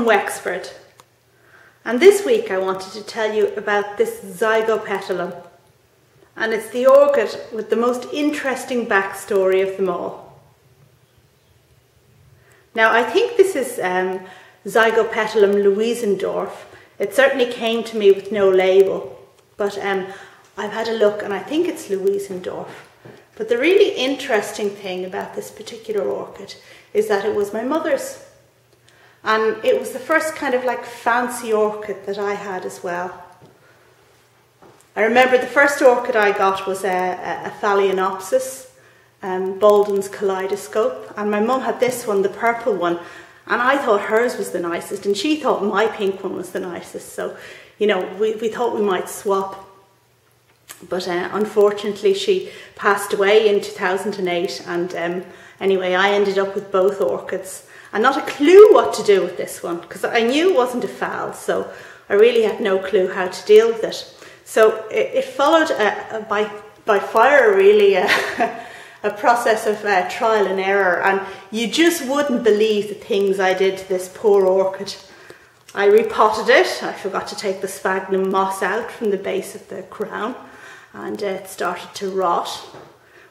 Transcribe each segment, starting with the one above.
from Wexford, and this week I wanted to tell you about this Zygopetalum, and it's the orchid with the most interesting backstory of them all. Now I think this is Zygopetalum Louisendorf. It certainly came to me with no label, but I've had a look and I think it's Louisendorf. But the really interesting thing about this particular orchid is that it was my mother's. And it was the first kind of like fancy orchid that I had as well. I remember the first orchid I got was a Phalaenopsis, Bolden's kaleidoscope. And my mum had this one, the purple one. And I thought hers was the nicest. And she thought my pink one was the nicest. So, you know, we thought we might swap. But unfortunately she passed away in 2008, and anyway I ended up with both orchids and not a clue what to do with this one, because I knew it wasn't a phal, so I really had no clue how to deal with it. So it followed by fire really a process of trial and error, and you just wouldn't believe the things I did to this poor orchid. I repotted it. I forgot to take the sphagnum moss out from the base of the crown, and it started to rot.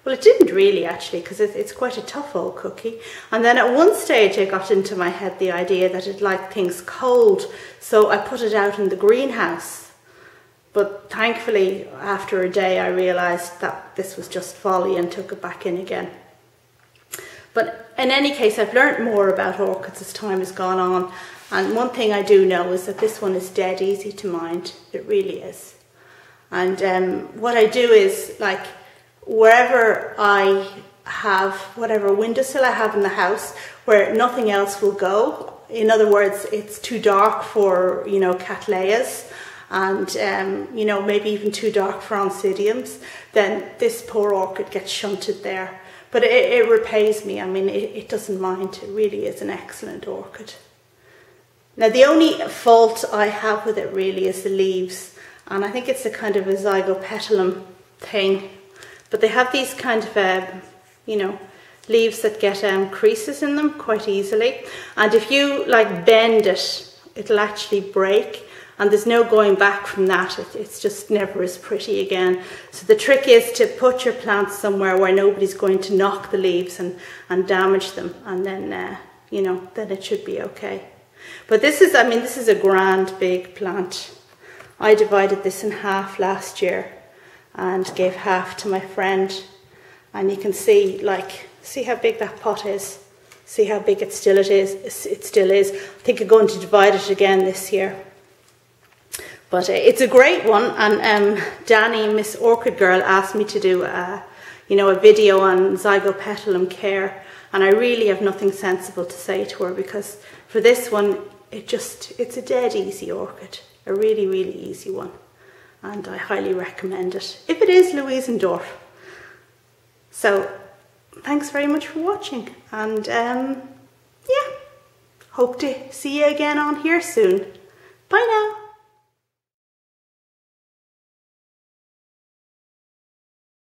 Well, it didn't really actually, because it's quite a tough old cookie. And then at one stage it got into my head the idea that it liked things cold, so I put it out in the greenhouse. But thankfully after a day I realised that this was just folly and took it back in again. But in any case, I've learnt more about orchids as time has gone on, and one thing I do know is that this one is dead easy to mind. It really is. And what I do is, like, wherever I have, whatever windowsill I have in the house where nothing else will go, in other words, it's too dark for, you know, cattleyas, and, you know, maybe even too dark for oncidiums, then this poor orchid gets shunted there. But it repays me. I mean, it doesn't mind. It really is an excellent orchid. Now, the only fault I have with it really is the leaves. And I think it's a kind of a Zygopetalum thing. But they have these kind of, you know, leaves that get creases in them quite easily. And if you, like, bend it, it'll actually break. And there's no going back from that. It's just never as pretty again. So the trick is to put your plants somewhere where nobody's going to knock the leaves and damage them. And then, you know, then it should be okay. But this is, I mean, this is a grand big plant. I divided this in half last year and gave half to my friend. And you can see, like, see how big that pot is. See how big it still is. It still is. I think I'm going to divide it again this year. But it's a great one, and Danny, Miss Orchid Girl, asked me to do you know, a video on Zygopetalum care, and I really have nothing sensible to say to her, because for this one, it's a dead easy orchid, a really, really easy one, and I highly recommend it, if it is Louisendorf. So, thanks very much for watching, and yeah, hope to see you again on here soon. Bye now.